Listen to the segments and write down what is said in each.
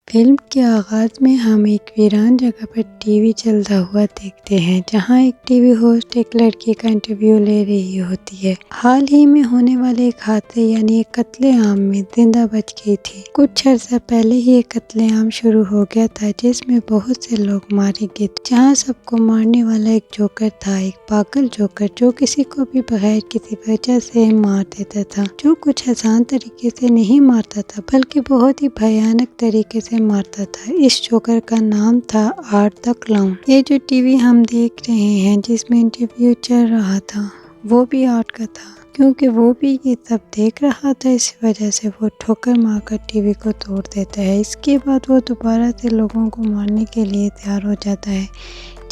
Film के आगाज में हम एक वीरान जगह पर टीवी चलता हुआ देखते हैं, जहां एक टीवी होस्ट एक लड़की का इंटरव्यू ले रही होती है। हाल ही में होने वाले एक हादसे यानी एक कत्लेआम में जिंदा बच गई थी। कुछ अर्सा पहले ही एक कत्लेआम शुरू हो गया था, जिसमें बहुत से लोग मारे गए थे, जहां सबको मारने वाला एक जोकर था, एक पागल जोकर जो किसी को भी बगैर किसी वजह से मार देता था, जो कुछ आसान तरीके से नहीं मारता था बल्कि बहुत ही भयानक तरीके से मारता था। इस जोकर का नाम था आर्ट द क्लाउन। ये जो टीवी हम देख रहे हैं जिसमें इंटरव्यू चल रहा था, वो भी आर्ट का था, क्योंकि वो भी ये सब देख रहा था। इस वजह से वो ठोकर मारकर टीवी को तोड़ देता है। इसके बाद वो दोबारा से लोगों को मारने के लिए तैयार हो जाता है,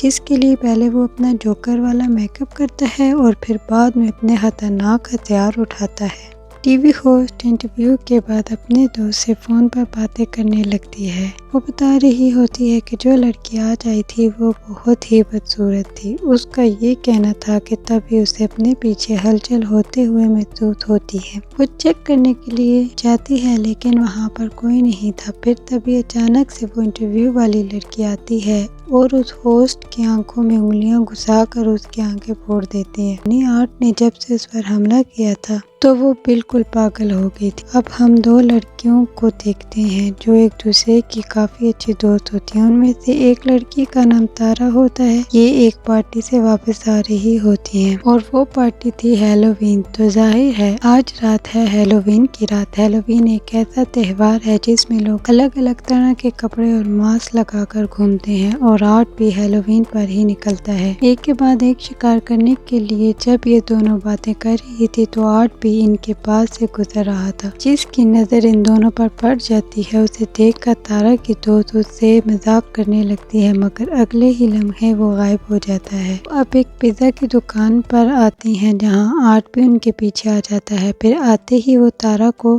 जिसके लिए पहले वो अपना जोकर वाला मेकअप करता है और फिर बाद में अपने खतरनाक हथियार उठाता है। टीवी होस्ट इंटरव्यू के बाद अपने दोस्त से फ़ोन पर बातें करने लगती है। वो बता रही होती है कि जो लड़की आज आई थी वो बहुत ही बदसूरत थी। उसका ये कहना था कि तभी उसे अपने पीछे हलचल होते हुए महसूस होती है। वो चेक करने के लिए जाती है, लेकिन वहाँ पर कोई नहीं था। फिर तभी अचानक से वो इंटरव्यू वाली लड़की आती है और उस होस्ट की आंखों में उंगलियां घुसाकर उसकी आंखें फोड़ देती है। आर्ट ने जब से उस पर हमला किया था तो वो बिल्कुल पागल हो गई थी। अब हम दो लड़कियों को देखते हैं जो एक दूसरे की काफी अच्छी दोस्त होती हैं। उनमें से एक लड़की का नाम तारा होता है। ये एक पार्टी से वापस आ रही होती हैं और वो पार्टी थी हैलोवीन। तो जाहिर है आज रात है हैलोवीन की रात। हैलोवीन एक ऐसा त्योहार है जिसमें लोग अलग अलग तरह के कपड़े और मास्क लगाकर घूमते हैं और आर्ट भी हैलोवीन पर ही निकलता है। एक के बाद एक शिकार करने के लिए जब ये दोनों बातें कर रही थी तो आर्ट भी इनके पास से गुजर रहा था, जिसकी नजर इन दोनों पर पड़ जाती है। उसे देखकर तारा की दोस्त उससे मजाक करने लगती है, मगर अगले ही लम्हे वो गायब हो जाता है। अब एक पिज्जा की दुकान पर आती हैं, जहां आर्ट भी उनके पीछे आ जाता है। फिर आते ही वो तारा को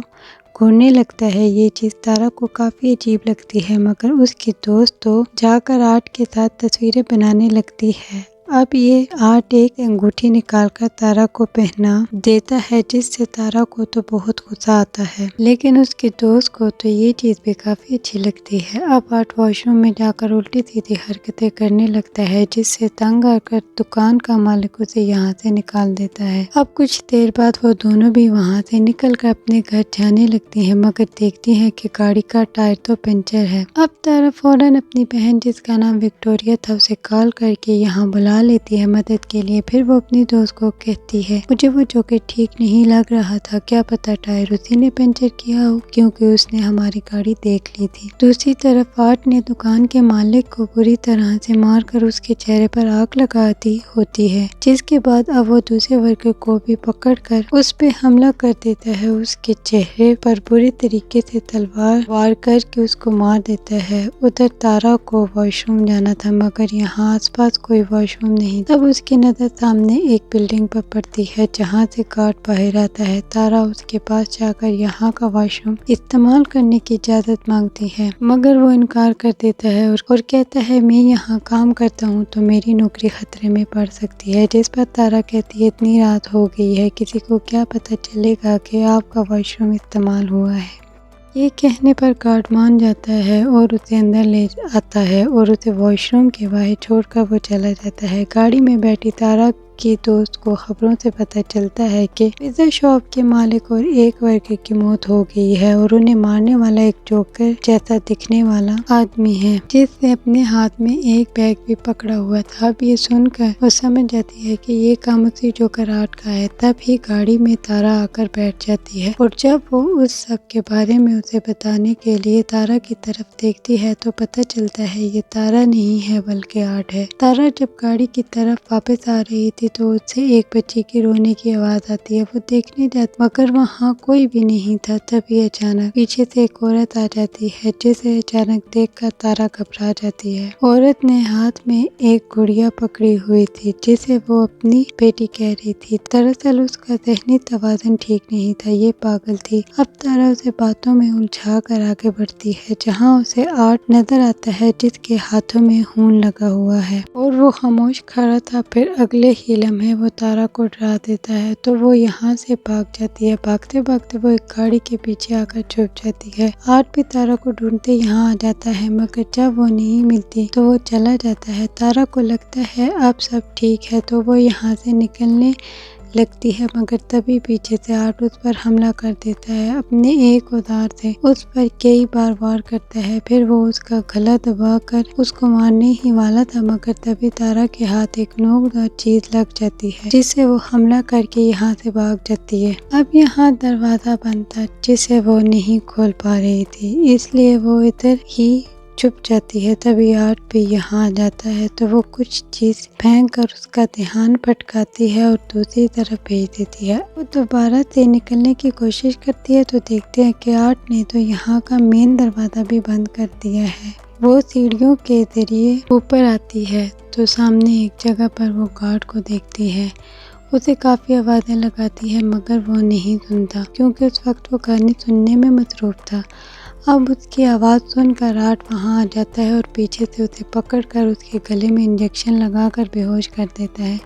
घूरने लगता है। ये चीज तारा को काफी अजीब लगती है, मगर उसकी दोस्त तो जाकर आर्ट के साथ तस्वीरें बनाने लगती है। अब ये आर्ट एक अंगूठी निकालकर तारा को पहना देता है, जिससे तारा को तो बहुत गुस्सा आता है, लेकिन उसके दोस्त को तो ये चीज भी काफी अच्छी लगती है। अब आर्ट वॉशरूम में जाकर उल्टी सीधी हरकतें करने लगता है, जिससे तंग आकर दुकान का मालिक उसे यहाँ से निकाल देता है। अब कुछ देर बाद वो दोनों भी वहाँ से निकल कर अपने घर जाने लगती है, मगर देखती है कि गाड़ी का टायर तो पंचर है। अब तारा फौरन अपनी बहन, जिसका नाम विक्टोरिया था, उसे कॉल करके यहाँ बुला लेती है मदद के लिए। फिर वो अपनी दोस्त को कहती है, मुझे वो जॉकेट ठीक नहीं लग रहा था, क्या पता टायर उसी ने पंचर किया हो, क्योंकि उसने हमारी गाड़ी देख ली थी। दूसरी तरफ आर्ट ने दुकान के मालिक को बुरी तरह से मारकर उसके चेहरे पर आग लगा दी होती है, जिसके बाद अब वो दूसरे वर्कर को भी पकड़कर उस पे हमला कर देता है। उसके चेहरे पर बुरी तरीके से तलवार वार करके उसको मार देता है। उधर तारा को वॉशरूम जाना था, मगर यहाँ आसपास कोई वॉशरूम नहीं। तब उसकी नजर सामने एक बिल्डिंग पर पड़ती है, जहाँ से गार्ड बाहर आता है। तारा उसके पास जाकर यहाँ का वॉशरूम इस्तेमाल करने की इजाजत मांगती है, मगर वो इनकार कर देता है और कहता है, मैं यहाँ काम करता हूँ तो मेरी नौकरी खतरे में पड़ सकती है। जिस पर तारा कहती है, इतनी रात हो गई है, किसी को क्या पता चलेगा कि आपका वॉशरूम इस्तेमाल हुआ है। ये कहने पर गार्ड मान जाता है और उसे अंदर ले आता है और उसे वॉशरूम के बाहर छोड़कर वो चला जाता है। गाड़ी में बैठी तारा की दोस्त को खबरों से पता चलता है कि पिज्जा शॉप के मालिक और एक वर्कर की मौत हो गई है और उन्हें मारने वाला एक जोकर जैसा दिखने वाला आदमी है, जिसने अपने हाथ में एक बैग भी पकड़ा हुआ था। अब ये सुनकर वो समझ जाती है कि ये काम उसी जोकर आर्ट का है। तब ही गाड़ी में तारा आकर बैठ जाती है और जब वो उस सब के बारे में उसे बताने के लिए तारा की तरफ देखती है तो पता चलता है ये तारा नहीं है बल्कि आर्ट है। तारा जब गाड़ी की तरफ वापस आ रही थी तो उससे एक बच्ची की रोने की आवाज आती है। वो देखने जाती मगर वहाँ कोई भी नहीं था। तभी अचानक पीछे से एक औरत आ जाती है, जिसे अचानक देखकर तारा घबरा जाती है। औरत ने हाथ में एक गुड़िया पकड़ी हुई थी, जिसे वो अपनी बेटी कह रही थी। दरअसल उसका ज़हनी तवाज़ुन ठीक नहीं था, ये पागल थी। अब तारा उसे बातों में उलझा कर आगे बढ़ती है, जहाँ उसे आर्ट नजर आता है, जिसके हाथों में खून लगा हुआ है और वो खामोश खड़ा था। फिर अगले ही लम्हे वो तारा को डरा देता है तो वो यहाँ से भाग जाती है। भागते भागते वो एक गाड़ी के पीछे आकर छुप जाती है। आर्ट भी तारा को ढूंढते यहाँ आ जाता है, मगर जब वो नहीं मिलती तो वो चला जाता है। तारा को लगता है अब सब ठीक है तो वो यहाँ से निकलने लगती है, मगर तभी पीछे से आर्ट उस पर हमला कर देता है। अपने एक औजार से उस पर कई बार वार करता है। फिर वो उसका गला दबाकर उसको मारने ही वाला था, मगर तभी तारा के हाथ एक नोकदार चीज लग जाती है, जिससे वो हमला करके यहाँ से भाग जाती है। अब यहाँ दरवाजा बंद था जिसे वो नहीं खोल पा रही थी, इसलिए वो इधर ही छुप जाती है। तभी आर्ट भी यहाँ आ जाता है तो वो कुछ चीज फेंक कर उसका ध्यान भटकाती है और दूसरी तरफ भेज देती है। वो दोबारा से निकलने की कोशिश करती है तो देखते हैं कि आर्ट ने तो यहाँ का मेन दरवाजा भी बंद कर दिया है। वो सीढ़ियों के जरिए ऊपर आती है तो सामने एक जगह पर वो गार्ड को देखती है। उसे काफ़ी आवाज़ें लगाती है मगर वो नहीं सुनता, क्योंकि उस वक्त वो गाने सुनने में मसरूफ़ था। अब उसकी आवाज़ सुनकर आर्ट वहाँ आ जाता है और पीछे से उसे पकड़कर उसके गले में इंजेक्शन लगाकर बेहोश कर देता है।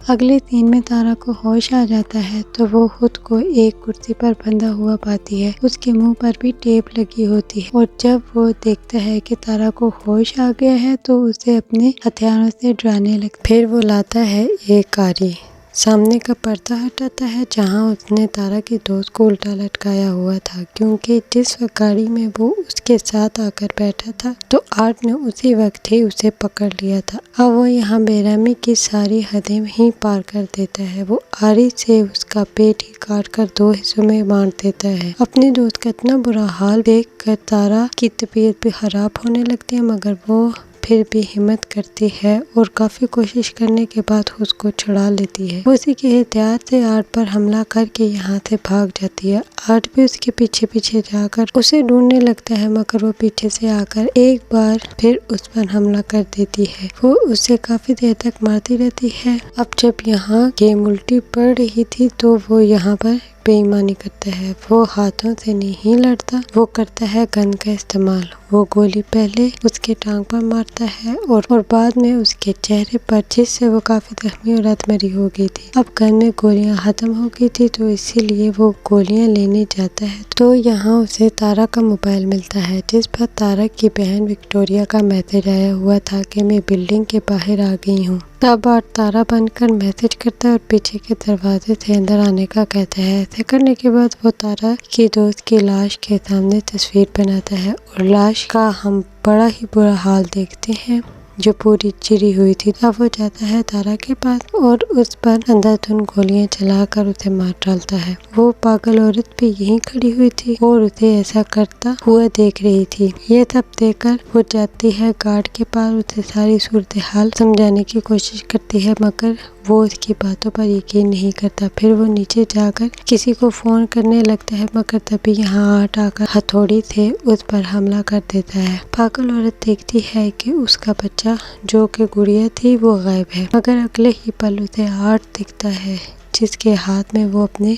अगले सीन में तारा को होश आ जाता है तो वो खुद को एक कुर्सी पर बंधा हुआ पाती है। उसके मुंह पर भी टेप लगी होती है और जब वो देखता है कि तारा को होश आ गया है तो उसे अपने हथियारों से डराने लगता है। फिर वो लाता है एक गाड़ी, सामने का पर्दा हटाता है जहां उसने तारा की दोस्त को उल्टा लटकाया हुआ था, क्योंकि जिस वक्त गाड़ी में वो उसके साथ आकर बैठा था तो आर्ट ने उसी वक्त ही उसे पकड़ लिया था। अब वो यहाँ बेरहमी की सारी हदें ही पार कर देता है। वो आरी से उसका पेट ही काट कर 2 हिस्सों में बांट देता है। अपने दोस्त का इतना बुरा हाल देख कर तारा की तबीयत भी खराब होने लगती है, मगर वो फिर भी हिम्मत करती है और काफ़ी कोशिश करने के बाद उसको छुड़ा लेती है। वो उसी के एहतियात से आर्ट पर हमला करके यहाँ से भाग जाती है। आर्ट भी उसके पीछे पीछे जाकर उसे ढूंढने लगता है, मगर वो पीछे से आकर एक बार फिर उस पर हमला कर देती है। वो उसे काफ़ी देर तक मारती रहती है। अब जब यहाँ गेम उल्टी पड़ रही थी तो वो यहाँ पर बेईमानी करता है। वो हाथों से नहीं लड़ता, वो करता है गन का इस्तेमाल। वो गोली पहले उसके टांग पर मारता है और बाद में उसके चेहरे पर, जिससे वो काफी जख्मी और अधमरी हो गई थी। अब गन में गोलियां खत्म हो गई थी तो इसीलिए वो गोलियां लेने जाता है तो यहाँ उसे तारा का मोबाइल मिलता है, जिस पर तारा की बहन विक्टोरिया का मैसेज आया हुआ था कि मैं बिल्डिंग के बाहर आ गई हूँ। तब आर्ट तारा बनकर मैसेज करता है और पीछे के दरवाजे से अंदर आने का कहता है। ऐसे करने के बाद वो तारा की दोस्त की लाश के सामने तस्वीर बनाता है और लाश का हम बड़ा ही बुरा हाल देखते हैं, जो पूरी चिरी हुई थी। अब वो जाता है तारा के पास और उस पर अंधाधुंध गोलियां चलाकर उसे मार डालता है। वो पागल औरत भी यहीं खड़ी हुई थी और उसे ऐसा करता हुआ देख रही थी। ये सब देखकर वो जाती है गार्ड के पास, उसे सारी सूरत हाल समझाने की कोशिश करती है, मगर वो उसकी बातों पर यकीन नहीं करता। फिर वो नीचे जाकर किसी को फोन करने लगता है, मगर तभी यहाँ आर्ट आकर हथौड़ी से उस पर हमला कर देता है। पागल औरत देखती है कि उसका बच्चा जो कि गुड़िया थी वो गायब है, मगर अगले ही पल उसे आर्ट दिखता है जिसके हाथ में वो अपने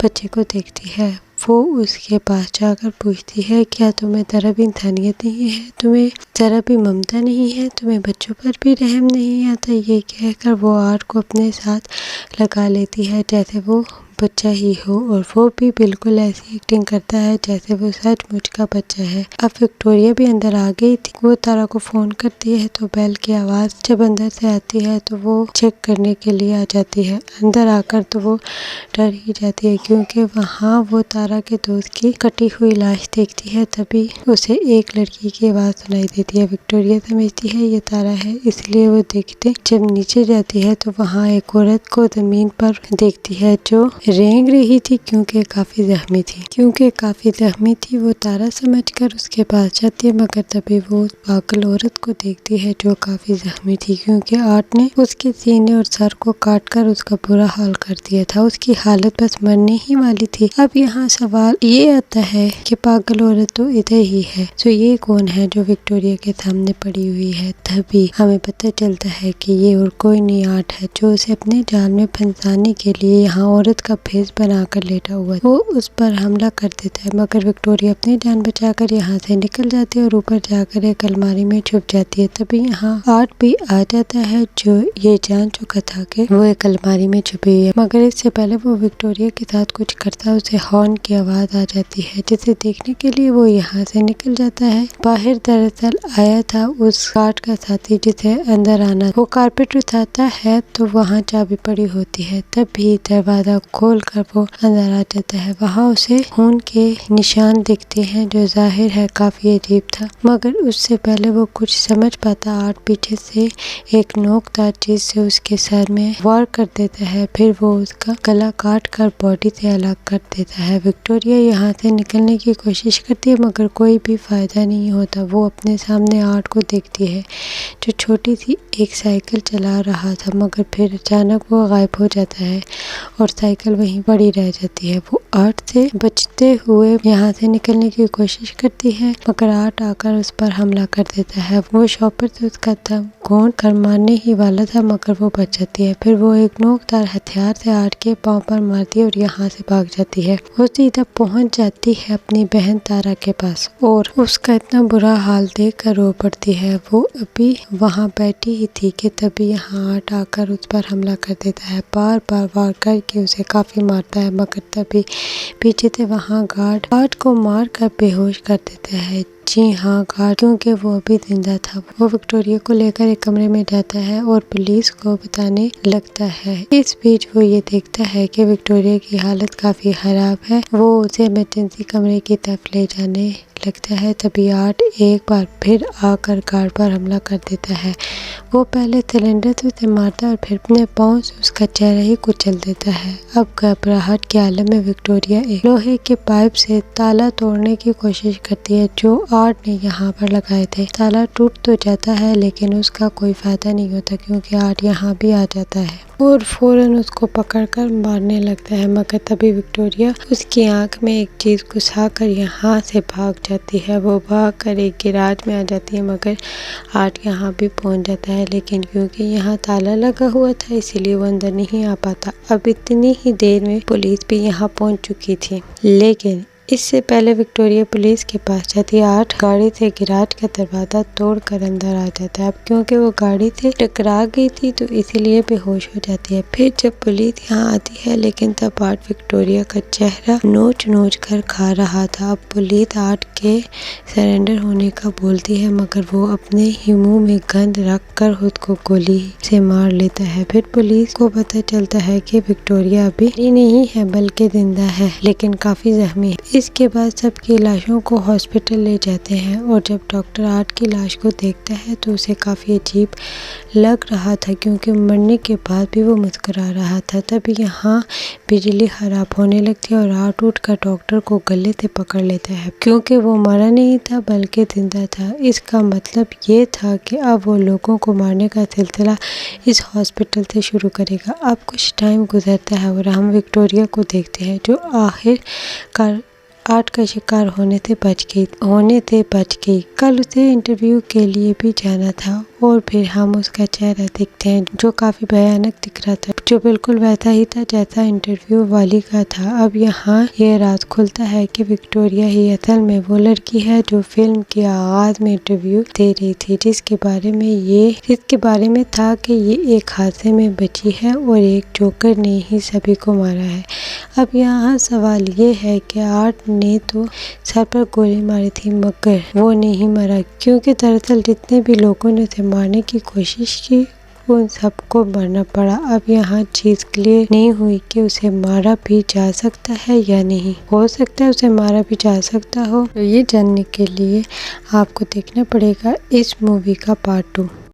बच्चे को देखती है। वो उसके पास जाकर पूछती है, क्या तुम्हें जरा भी इंसानियत नहीं है, तुम्हें जरा भी ममता नहीं है, तुम्हें बच्चों पर भी रहम नहीं आता। ये कहकर वो आर्ट को अपने साथ लगा लेती है जैसे वो बच्चा ही हो, और वो भी बिल्कुल ऐसी एक्टिंग करता है जैसे वो सचमुच का बच्चा है। अब विक्टोरिया भी अंदर आ गई थी। वो तारा को फोन करती है तो बेल की आवाज जब अंदर से आती है तो वो चेक करने के लिए आ जाती है। अंदर आकर तो वो डर ही जाती है, क्योंकि वहाँ वो तारा के दोस्त की कटी हुई लाश देखती है। तभी उसे एक लड़की की आवाज सुनाई देती है। विक्टोरिया समझती है ये तारा है, इसलिए वो देखते जब नीचे जाती है तो वहाँ एक औरत को जमीन पर देखती है जो रेंग रही थी, क्योंकि काफी जख्मी थी। वो तारा समझकर उसके पास जाती है, मगर तभी वो उस पागल औरत को देखती है जो काफी जख्मी थी, क्योंकि आर्ट ने उसके सीने और सर को काटकर उसका बुरा हाल कर दिया था। उसकी हालत बस मरने ही वाली थी। अब यहाँ सवाल ये आता है कि पागल औरत तो इधर ही है, तो ये कौन है जो विक्टोरिया के सामने पड़ी हुई है। तभी हमें पता चलता है कि ये और कोई नहीं आर्ट है, जो उसे अपने जाल में फंसाने के लिए यहाँ औरत का फेस बनाकर लेटा हुआ। वो उस पर हमला कर देता है मगर विक्टोरिया अपनी जान बचाकर यहाँ से निकल जाती है और ऊपर जाकर एक अलमारी में छुप जाती है। तभी यहाँ आर्ट भी आ जाता है जो ये जान चुका था कि वो एक अलमारी में छुपी हुई है, मगर इससे पहले वो विक्टोरिया के साथ कुछ करता है उसे हॉर्न की आवाज आ जाती है, जिसे देखने के लिए वो यहाँ से निकल जाता है। बाहर दरअसल आया था उस गार्ड का साथी जिसे अंदर आना। वो कारपेट उठाता है तो वहाँ चाबी पड़ी होती है। तभी दरवाजा खोल कर वो अंदर आ जाता है। वहाँ उसे खून के निशान दिखते हैं जो जाहिर है काफी अजीब था, मगर उससे पहले वो कुछ समझ पाता आर्ट पीछे से एक नोकदार चीज से उसके सर में वार कर देता है। फिर वो उसका गला काट कर बॉडी से अलग कर देता है। विक्टोरिया यहाँ से निकलने की कोशिश करती है मगर कोई भी फायदा नहीं होता। वो अपने सामने आर्ट को देखती है जो छोटी सी एक साइकिल चला रहा था, मगर फिर अचानक वो गायब हो जाता है और साइकिल वहीं पड़ी रह जाती है। वो आर्ट से बचते हुए यहाँ से निकलने की कोशिश करती है मगर आर्ट आकर उस पर हमला कर देता है। वो शॉपर से उसका दम घोंट कर मारने ही वाला था मगर वो बच जाती है। फिर वो एक नोकदार हथियार से आर्ट के पांव पर मारती है और यहाँ से भाग जाती है। वो सीधा पहुंच जाती है अपनी बहन तारा के पास और उसका इतना बुरा हाल देख कर रो पड़ती है। वो अभी वहाँ बैठी ही थी कि तभी यहाँ आर्ट आकर उस पर हमला कर देता है। बार बार वार करके उसे काफी मारता है मगर तभी पीछे से वहाँ गार्ड आर्ट को मार कर बेहोश कर देता है। जी हाँ, गार्ड, क्योंकि वो अभी जिंदा था। वो विक्टोरिया को लेकर एक कमरे में जाता है और पुलिस को बताने लगता है। इस बीच वो ये देखता है कि विक्टोरिया की हालत काफी खराब है। वो उसे इमरजेंसी कमरे की तरफ ले जाने लगता है। तभी आर्ट एक बार फिर आकर गार्ड पर हमला कर देता है। वो पहले सिलेंडर से उसे मारता है और फिर अपने पाँव से उसका चेहरा ही कुचल देता है। अब घबराहट के आलम में विक्टोरिया एक लोहे के पाइप से ताला तोड़ने की कोशिश करती है जो आर्ट ने यहाँ पर लगाए थे। ताला टूट तो जाता है लेकिन उसका कोई फायदा नहीं होता क्योंकि आर्ट यहाँ भी आ जाता है और फौरन उसको पकड़कर मारने लगता है, मगर तभी विक्टोरिया उसकी आंख में एक चीज घुसाकर यहाँ से भाग जाती है। वो भागकर एक गैराज में आ जाती है मगर आर्ट यहाँ भी पहुँच जाता है, लेकिन क्योंकि यहाँ ताला लगा हुआ था इसीलिए वो अंदर नहीं आ पाता। अब इतनी ही देर में पुलिस भी यहाँ पहुँच चुकी थी, लेकिन इससे पहले विक्टोरिया पुलिस के पास जाती है। आर्ट गाड़ी से गैराज का दरवाजा तोड़कर अंदर आ जाता है। अब क्योंकि वो गाड़ी से टकरा गई थी तो इसीलिए बेहोश हो जाती है। फिर जब पुलिस यहाँ आती है लेकिन तब आर्ट विक्टोरिया का चेहरा नोच नोच कर खा रहा था। अब पुलिस आर्ट के सरेंडर होने का बोलती है मगर वो अपने ही मुंह में गंद रख कर खुद को गोली से मार लेता है। फिर पुलिस को पता चलता है कि विक्टोरिया अभी नहीं है बल्कि जिंदा है लेकिन काफी जख्मी है। इसके बाद सबकी लाशों को हॉस्पिटल ले जाते हैं और जब डॉक्टर आर्ट की लाश को देखता है तो उसे काफ़ी अजीब लग रहा था क्योंकि मरने के बाद भी वो मुस्कुरा रहा था। तभी यहाँ बिजली खराब होने लगती है और आर्ट उठकर डॉक्टर को गले से पकड़ लेता है क्योंकि वो मरा नहीं था बल्कि जिंदा था। इसका मतलब ये था कि अब वो लोगों को मारने का सिलसिला इस हॉस्पिटल से शुरू करेगा। अब कुछ टाइम गुजरता है और हम विक्टोरिया को देखते हैं जो आखिरकार आर्ट का शिकार होने से बच गई। कल उसे इंटरव्यू के लिए भी जाना था और फिर हम उसका चेहरा देखते हैं जो काफी भयानक दिख रहा था, जो बिल्कुल वैसा ही था जैसा इंटरव्यू वाली का था। अब यहाँ ये राज खुलता है कि विक्टोरिया ही असल में वो लड़की है जो फिल्म के आगाज में इंटरव्यू दे रही थी, जिसके बारे में था कि ये एक हादसे में बची है और एक जोकर ने ही सभी को मारा है। अब यहाँ सवाल ये है कि आर्ट ने तो सर पर गोली मारी थी मगर वो नहीं मरा, क्योंकि दरअसल जितने भी लोगों ने उसे मारने की कोशिश की उन सबको मरना पड़ा। अब यहाँ चीज क्लियर नहीं हुई कि उसे मारा भी जा सकता है या नहीं। हो सकता है उसे मारा भी जा सकता हो, तो ये जानने के लिए आपको देखना पड़ेगा इस मूवी का पार्ट 2।